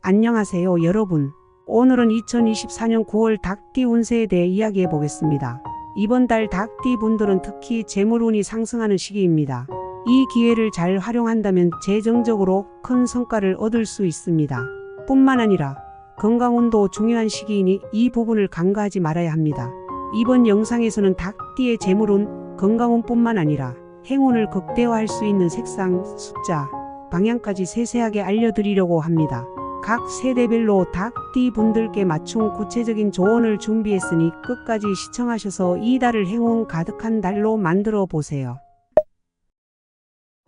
안녕하세요 여러분. 오늘은 2024년 9월 닭띠 운세에 대해 이야기해 보겠습니다. 이번 달 닭띠 분들은 특히 재물운이 상승하는 시기입니다. 이 기회를 잘 활용한다면 재정적으로 큰 성과를 얻을 수 있습니다. 뿐만 아니라 건강운도 중요한 시기이니 이 부분을 간과하지 말아야 합니다. 이번 영상에서는 닭띠의 재물운, 건강운뿐만 아니라 행운을 극대화할 수 있는 색상, 숫자, 방향까지 세세하게 알려드리려고 합니다. 각 세대별로 닭띠 분들께 맞춘 구체적인 조언을 준비했으니 끝까지 시청하셔서 이 달을 행운 가득한 달로 만들어 보세요.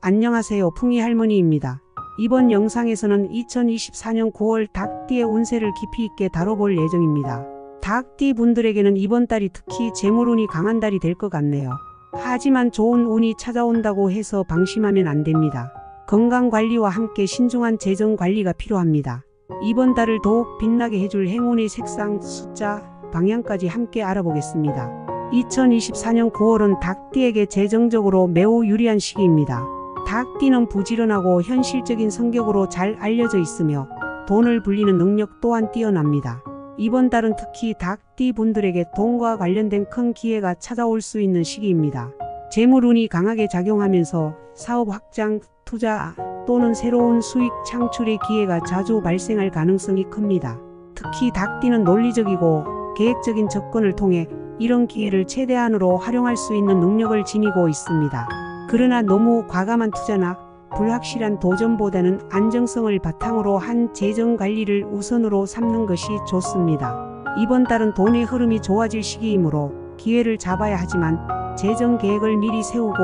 안녕하세요 풍이 할머니입니다. 이번 영상에서는 2024년 9월 닭띠의 운세를 깊이 있게 다뤄볼 예정입니다. 닭띠 분들에게는 이번 달이 특히 재물운이 강한 달이 될 것 같네요. 하지만 좋은 운이 찾아온다고 해서 방심하면 안 됩니다. 건강관리와 함께 신중한 재정관리가 필요합니다. 이번 달을 더욱 빛나게 해줄 행운의 색상, 숫자, 방향까지 함께 알아보겠습니다. 2024년 9월은 닭띠에게 재정적으로 매우 유리한 시기입니다. 닭띠는 부지런하고 현실적인 성격으로 잘 알려져 있으며 돈을 불리는 능력 또한 뛰어납니다. 이번 달은 특히 닭띠 분들에게 돈과 관련된 큰 기회가 찾아올 수 있는 시기입니다. 재물운이 강하게 작용하면서 사업 확장, 투자 또는 새로운 수익 창출의 기회가 자주 발생할 가능성이 큽니다. 특히 닭띠는 논리적이고 계획적인 접근을 통해 이런 기회를 최대한으로 활용할 수 있는 능력을 지니고 있습니다. 그러나 너무 과감한 투자나 불확실한 도전보다는 안정성을 바탕으로 한 재정 관리를 우선으로 삼는 것이 좋습니다. 이번 달은 돈의 흐름이 좋아질 시기이므로 기회를 잡아야 하지만 재정 계획을 미리 세우고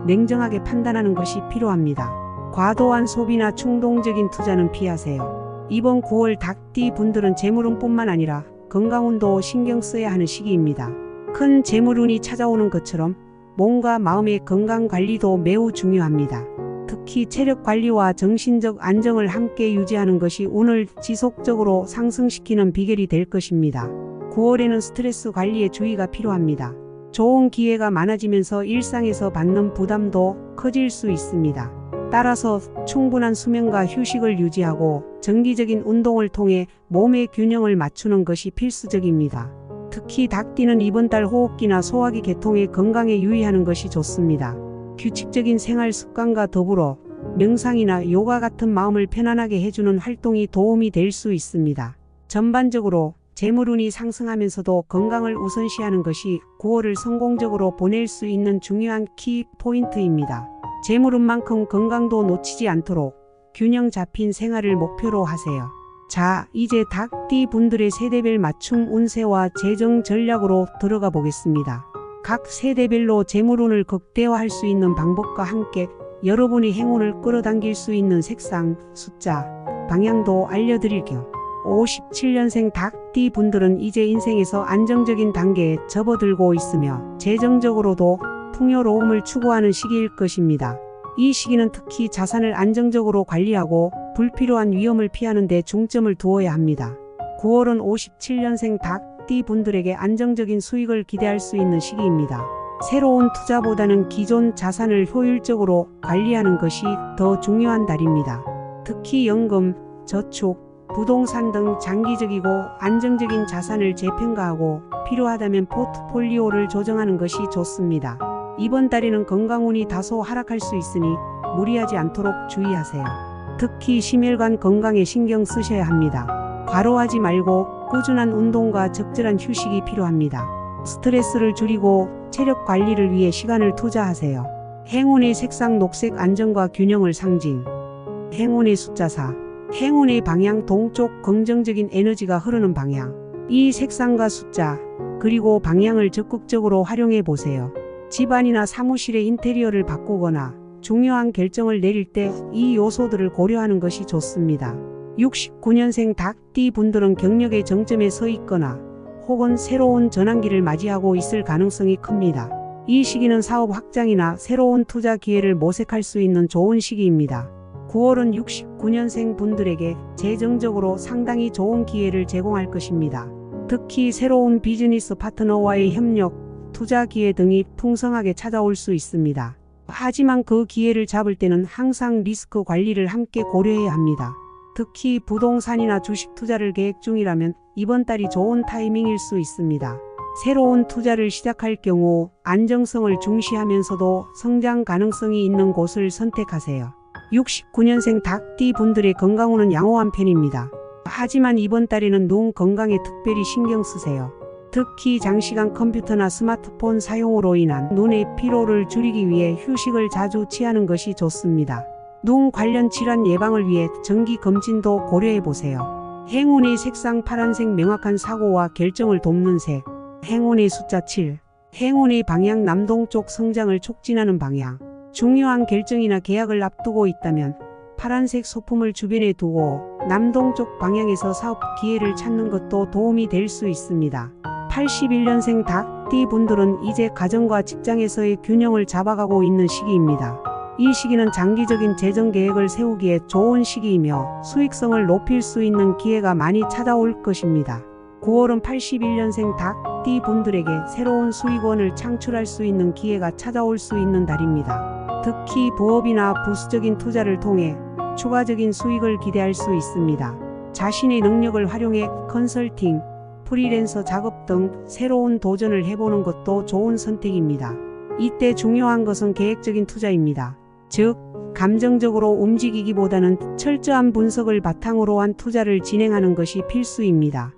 냉정하게 판단하는 것이 필요합니다. 과도한 소비나 충동적인 투자는 피하세요. 이번 9월 닭띠 분들은 재물운뿐만 아니라 건강운도 신경 써야 하는 시기입니다. 큰 재물운이 찾아오는 것처럼 몸과 마음의 건강 관리도 매우 중요합니다. 특히 체력 관리와 정신적 안정을 함께 유지하는 것이 운을 지속적으로 상승시키는 비결이 될 것입니다. 9월에는 스트레스 관리에 주의가 필요합니다. 좋은 기회가 많아지면서 일상에서 받는 부담도 커질 수 있습니다. 따라서 충분한 수면과 휴식을 유지하고 정기적인 운동을 통해 몸의 균형을 맞추는 것이 필수적입니다. 특히 닭띠는 이번 달 호흡기나 소화기 계통의 건강에 유의하는 것이 좋습니다. 규칙적인 생활 습관과 더불어 명상이나 요가 같은 마음을 편안하게 해주는 활동이 도움이 될 수 있습니다. 전반적으로 재물운이 상승하면서도 건강을 우선시하는 것이 9월을 성공적으로 보낼 수 있는 중요한 키 포인트입니다. 재물운만큼 건강도 놓치지 않도록 균형 잡힌 생활을 목표로 하세요. 자, 이제 닭띠 분들의 세대별 맞춤 운세와 재정 전략으로 들어가 보겠습니다. 각 세대별로 재물운을 극대화할 수 있는 방법과 함께 여러분의 행운을 끌어당길 수 있는 색상, 숫자, 방향도 알려드릴게요. 57년생 닭띠 분들은 이제 인생에서 안정적인 단계에 접어들고 있으며 재정적으로도 풍요로움을 추구하는 시기일 것입니다. 이 시기는 특히 자산을 안정적으로 관리하고 불필요한 위험을 피하는 데 중점을 두어야 합니다. 9월은 57년생 닭띠 분들에게 안정적인 수익을 기대할 수 있는 시기입니다. 새로운 투자보다는 기존 자산을 효율적으로 관리하는 것이 더 중요한 달입니다. 특히 연금, 저축, 부동산 등 장기적이고 안정적인 자산을 재평가하고 필요하다면 포트폴리오를 조정하는 것이 좋습니다. 이번 달에는 건강운이 다소 하락할 수 있으니 무리하지 않도록 주의하세요. 특히 심혈관 건강에 신경 쓰셔야 합니다. 과로하지 말고 꾸준한 운동과 적절한 휴식이 필요합니다. 스트레스를 줄이고 체력 관리를 위해 시간을 투자하세요. 행운의 색상 녹색 안정과 균형을 상징. 행운의 숫자 4. 행운의 방향 동쪽 긍정적인 에너지가 흐르는 방향. 이 색상과 숫자 그리고 방향을 적극적으로 활용해 보세요. 집안이나 사무실의 인테리어를 바꾸거나 중요한 결정을 내릴 때 이 요소들을 고려하는 것이 좋습니다. 69년생 닭띠 분들은 경력의 정점에 서 있거나 혹은 새로운 전환기를 맞이하고 있을 가능성이 큽니다. 이 시기는 사업 확장이나 새로운 투자 기회를 모색할 수 있는 좋은 시기입니다. 9월은 69년생 분들에게 재정적으로 상당히 좋은 기회를 제공할 것입니다. 특히 새로운 비즈니스 파트너와의 협력, 투자 기회 등이 풍성하게 찾아올 수 있습니다. 하지만 그 기회를 잡을 때는 항상 리스크 관리를 함께 고려해야 합니다. 특히 부동산이나 주식 투자를 계획 중이라면 이번 달이 좋은 타이밍일 수 있습니다. 새로운 투자를 시작할 경우 안정성을 중시하면서도 성장 가능성이 있는 곳을 선택하세요. 69년생 닭띠 분들의 건강운은 양호한 편입니다. 하지만 이번 달에는 눈 건강에 특별히 신경 쓰세요. 특히 장시간 컴퓨터나 스마트폰 사용으로 인한 눈의 피로를 줄이기 위해 휴식을 자주 취하는 것이 좋습니다. 눈 관련 질환 예방을 위해 정기 검진도 고려해 보세요. 행운의 색상 파란색 명확한 사고와 결정을 돕는 색. 행운의 숫자 7. 행운의 방향 남동쪽 성장을 촉진하는 방향. 중요한 결정이나 계약을 앞두고 있다면 파란색 소품을 주변에 두고 남동쪽 방향에서 사업 기회를 찾는 것도 도움이 될 수 있습니다. 81년생 닭띠 분들은 이제 가정과 직장에서의 균형을 잡아가고 있는 시기입니다. 이 시기는 장기적인 재정 계획을 세우기에 좋은 시기이며 수익성을 높일 수 있는 기회가 많이 찾아올 것입니다. 9월은 81년생 닭띠 분들에게 새로운 수익원을 창출할 수 있는 기회가 찾아올 수 있는 달입니다. 특히 부업이나 부수적인 투자를 통해 추가적인 수익을 기대할 수 있습니다. 자신의 능력을 활용해 컨설팅, 프리랜서 작업 등 새로운 도전을 해보는 것도 좋은 선택입니다. 이때 중요한 것은 계획적인 투자입니다. 즉, 감정적으로 움직이기보다는 철저한 분석을 바탕으로 한 투자를 진행하는 것이 필수입니다.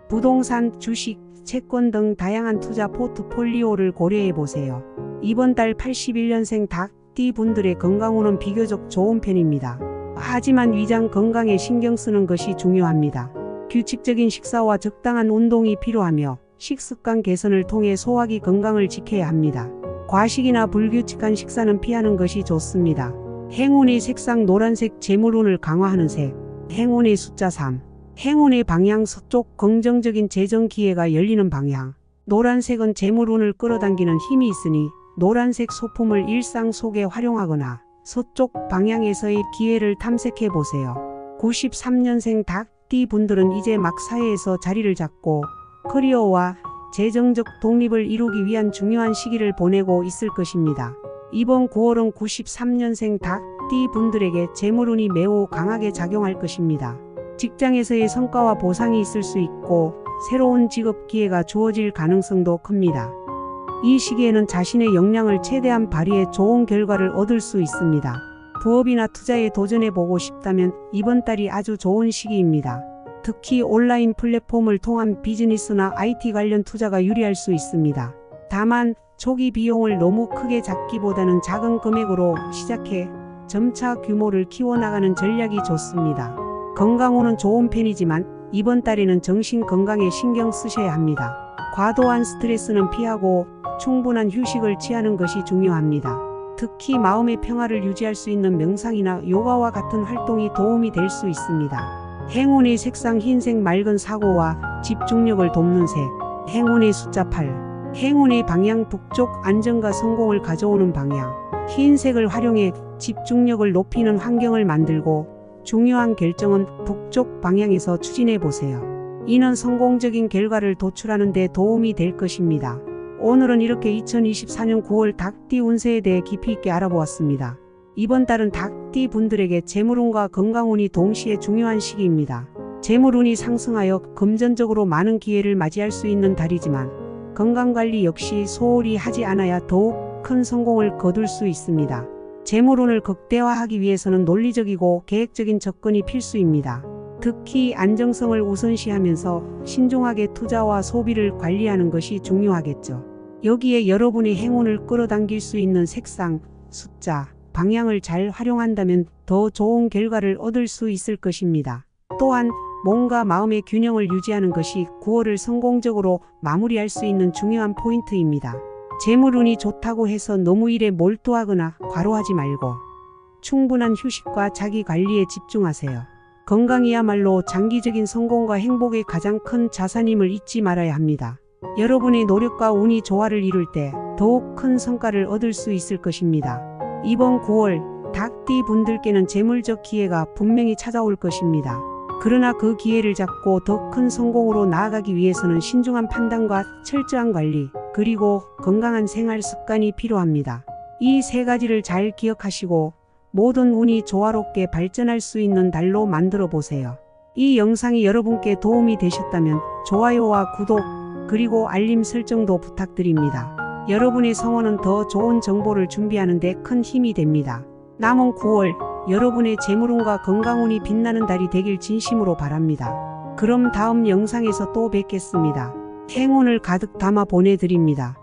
부동산, 주식, 채권 등 다양한 투자 포트폴리오를 고려해 보세요. 이번 달 81년생 닭띠 분들의 건강운은 비교적 좋은 편입니다. 하지만 위장 건강에 신경 쓰는 것이 중요합니다. 규칙적인 식사와 적당한 운동이 필요하며 식습관 개선을 통해 소화기 건강을 지켜야 합니다. 과식이나 불규칙한 식사는 피하는 것이 좋습니다. 행운의 색상 노란색 재물운을 강화하는 색. 행운의 숫자 3. 행운의 방향 서쪽 긍정적인 재정 기회가 열리는 방향. 노란색은 재물운을 끌어당기는 힘이 있으니 노란색 소품을 일상 속에 활용하거나 서쪽 방향에서의 기회를 탐색해 보세요. 93년생 닭띠 분들은 이제 막 사회에서 자리를 잡고 커리어와 재정적 독립을 이루기 위한 중요한 시기를 보내고 있을 것입니다. 이번 9월은 93년생 닭띠 분들에게 재물운이 매우 강하게 작용할 것입니다. 직장에서의 성과와 보상이 있을 수 있고 새로운 직업 기회가 주어질 가능성도 큽니다. 이 시기에는 자신의 역량을 최대한 발휘해 좋은 결과를 얻을 수 있습니다. 부업이나 투자에 도전해보고 싶다면 이번 달이 아주 좋은 시기입니다. 특히 온라인 플랫폼을 통한 비즈니스나 IT 관련 투자가 유리할 수 있습니다. 다만 초기 비용을 너무 크게 잡기보다는 작은 금액으로 시작해 점차 규모를 키워나가는 전략이 좋습니다. 건강운은 좋은 편이지만 이번 달에는 정신 건강에 신경 쓰셔야 합니다. 과도한 스트레스는 피하고 충분한 휴식을 취하는 것이 중요합니다. 특히 마음의 평화를 유지할 수 있는 명상이나 요가와 같은 활동이 도움이 될 수 있습니다. 행운의 색상 흰색 맑은 사고와 집중력을 돕는 색. 행운의 숫자 8. 행운의 방향 북쪽 안정과 성공을 가져오는 방향. 흰색을 활용해 집중력을 높이는 환경을 만들고 중요한 결정은 북쪽 방향에서 추진해 보세요. 이는 성공적인 결과를 도출하는 데 도움이 될 것입니다. 오늘은 이렇게 2024년 9월 닭띠 운세에 대해 깊이 있게 알아보았습니다. 이번 달은 닭띠 분들에게 재물운과 건강운이 동시에 중요한 시기입니다. 재물운이 상승하여 금전적으로 많은 기회를 맞이할 수 있는 달이지만 건강관리 역시 소홀히 하지 않아야 더욱 큰 성공을 거둘 수 있습니다. 재물운을 극대화하기 위해서는 논리적이고 계획적인 접근이 필수입니다. 특히 안정성을 우선시하면서 신중하게 투자와 소비를 관리하는 것이 중요하겠죠. 여기에 여러분이 행운을 끌어당길 수 있는 색상, 숫자, 방향을 잘 활용한다면 더 좋은 결과를 얻을 수 있을 것입니다. 또한 몸과 마음의 균형을 유지하는 것이 9월을 성공적으로 마무리할 수 있는 중요한 포인트입니다. 재물운이 좋다고 해서 너무 일에 몰두하거나 과로하지 말고 충분한 휴식과 자기 관리에 집중하세요. 건강이야말로 장기적인 성공과 행복의 가장 큰 자산임을 잊지 말아야 합니다. 여러분의 노력과 운이 조화를 이룰 때 더욱 큰 성과를 얻을 수 있을 것입니다. 이번 9월 닭띠 분들께는 재물적 기회가 분명히 찾아올 것입니다. 그러나 그 기회를 잡고 더 큰 성공으로 나아가기 위해서는 신중한 판단과 철저한 관리, 그리고 건강한 생활 습관이 필요합니다. 이 세 가지를 잘 기억하시고 모든 운이 조화롭게 발전할 수 있는 달로 만들어 보세요. 이 영상이 여러분께 도움이 되셨다면 좋아요와 구독 그리고 알림 설정도 부탁드립니다. 여러분의 성원은 더 좋은 정보를 준비하는 데 큰 힘이 됩니다. 남은 9월 여러분의 재물운과 건강운이 빛나는 달이 되길 진심으로 바랍니다. 그럼 다음 영상에서 또 뵙겠습니다. 행운을 가득 담아 보내드립니다.